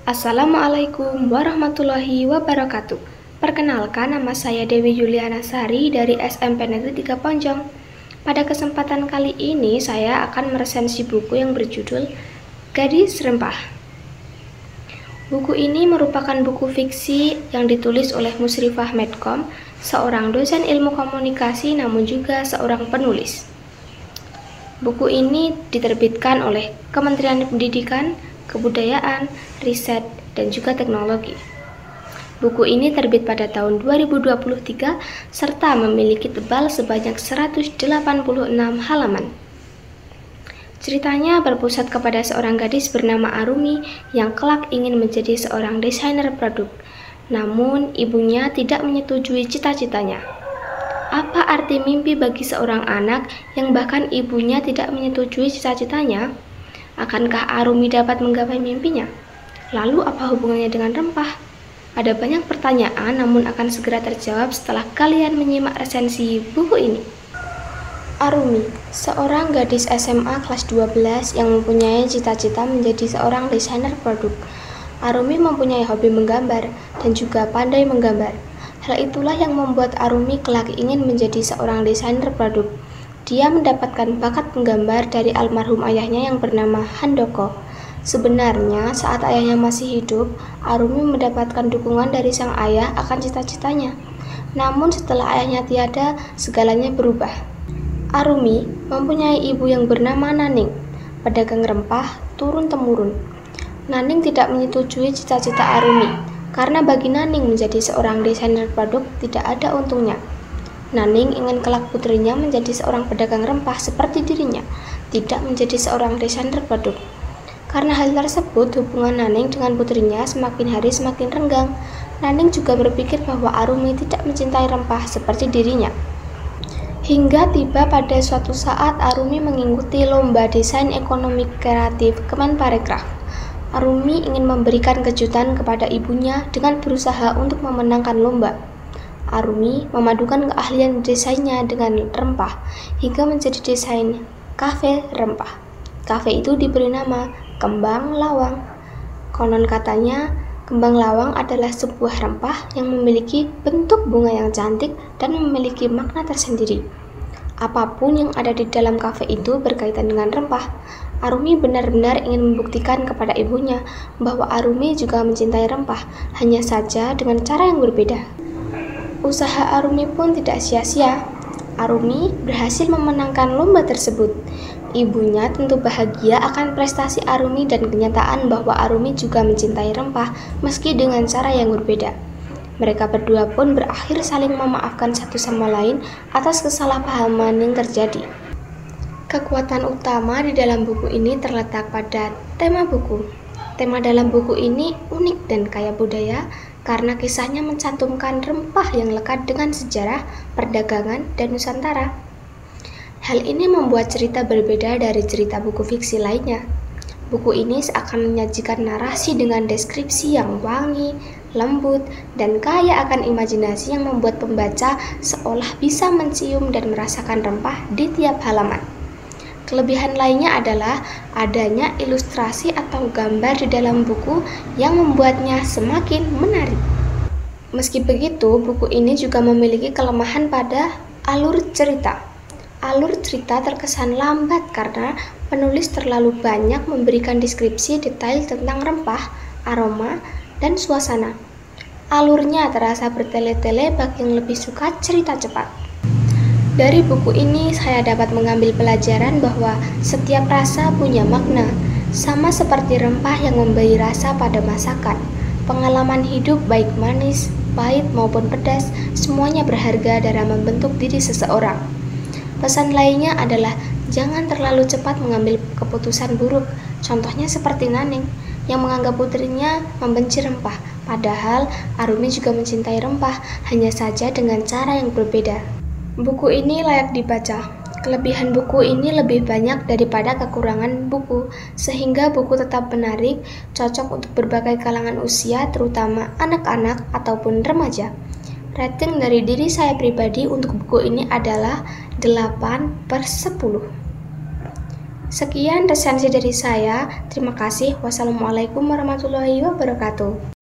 Assalamualaikum warahmatullahi wabarakatuh. Perkenalkan, nama saya Dewi Juliana Sari dari SMP Negeri 3 Ponjong. Pada kesempatan kali ini saya akan meresensi buku yang berjudul Gadis Rempah. Buku ini merupakan buku fiksi yang ditulis oleh Musrifah Medkom, seorang dosen ilmu komunikasi namun juga seorang penulis. Buku ini diterbitkan oleh Kementerian Pendidikan, Kebudayaan, Riset, dan juga Teknologi. Buku ini terbit pada tahun 2023 serta memiliki tebal sebanyak 186 halaman. Ceritanya berpusat kepada seorang gadis bernama Arumi yang kelak ingin menjadi seorang desainer produk. Namun, ibunya tidak menyetujui cita-citanya. Apa arti mimpi bagi seorang anak yang bahkan ibunya tidak menyetujui cita-citanya? Akankah Arumi dapat menggapai mimpinya? Lalu apa hubungannya dengan rempah? Ada banyak pertanyaan, namun akan segera terjawab setelah kalian menyimak resensi buku ini. Arumi, seorang gadis SMA kelas 12 yang mempunyai cita-cita menjadi seorang desainer produk. Arumi mempunyai hobi menggambar dan juga pandai menggambar. Hal itulah yang membuat Arumi kelak ingin menjadi seorang desainer produk. Dia mendapatkan bakat menggambar dari almarhum ayahnya yang bernama Handoko. Sebenarnya, saat ayahnya masih hidup, Arumi mendapatkan dukungan dari sang ayah akan cita-citanya. Namun setelah ayahnya tiada, segalanya berubah. Arumi mempunyai ibu yang bernama Naning, pedagang rempah turun-temurun. Naning tidak menyetujui cita-cita Arumi, karena bagi Naning menjadi seorang desainer produk tidak ada untungnya. Naning ingin kelak putrinya menjadi seorang pedagang rempah seperti dirinya, tidak menjadi seorang desainer produk. Karena hal tersebut, hubungan Naning dengan putrinya semakin hari semakin renggang. Naning juga berpikir bahwa Arumi tidak mencintai rempah seperti dirinya. Hingga tiba pada suatu saat Arumi mengikuti lomba desain ekonomi kreatif Kemenparekraf. Arumi ingin memberikan kejutan kepada ibunya dengan berusaha untuk memenangkan lomba. Arumi memadukan keahlian desainnya dengan rempah hingga menjadi desain kafe rempah. Kafe itu diberi nama Kembang Lawang. Konon katanya, kembang lawang adalah sebuah rempah yang memiliki bentuk bunga yang cantik dan memiliki makna tersendiri. Apapun yang ada di dalam kafe itu berkaitan dengan rempah. Arumi benar-benar ingin membuktikan kepada ibunya bahwa Arumi juga mencintai rempah, hanya saja dengan cara yang berbeda. Usaha Arumi pun tidak sia-sia. Arumi berhasil memenangkan lomba tersebut. Ibunya tentu bahagia akan prestasi Arumi dan kenyataan bahwa Arumi juga mencintai rempah meski dengan cara yang berbeda. Mereka berdua pun berakhir saling memaafkan satu sama lain atas kesalahpahaman yang terjadi. Kekuatan utama di dalam buku ini terletak pada tema buku. Tema dalam buku ini unik dan kaya budaya, karena kisahnya mencantumkan rempah yang lekat dengan sejarah, perdagangan, dan Nusantara. Hal ini membuat cerita berbeda dari cerita buku fiksi lainnya. Buku ini seakan menyajikan narasi dengan deskripsi yang wangi, lembut, dan kaya akan imajinasi yang membuat pembaca seolah bisa mencium dan merasakan rempah di tiap halaman. Kelebihan lainnya adalah adanya ilustrasi atau gambar di dalam buku yang membuatnya semakin menarik. Meski begitu, buku ini juga memiliki kelemahan pada alur cerita. Alur cerita terkesan lambat karena penulis terlalu banyak memberikan deskripsi detail tentang rempah, aroma, dan suasana. Alurnya terasa bertele-tele bagi yang lebih suka cerita cepat. Dari buku ini saya dapat mengambil pelajaran bahwa setiap rasa punya makna, sama seperti rempah yang memberi rasa pada masakan. Pengalaman hidup baik manis, pahit maupun pedas, semuanya berharga dalam membentuk diri seseorang. Pesan lainnya adalah jangan terlalu cepat mengambil keputusan buruk. Contohnya seperti Naning yang menganggap putrinya membenci rempah, padahal Arumi juga mencintai rempah, hanya saja dengan cara yang berbeda. Buku ini layak dibaca. Kelebihan buku ini lebih banyak daripada kekurangan buku, sehingga buku tetap menarik, cocok untuk berbagai kalangan usia, terutama anak-anak ataupun remaja. Rating dari diri saya pribadi untuk buku ini adalah 8/10. Sekian resensi dari saya. Terima kasih. Wassalamualaikum warahmatullahi wabarakatuh.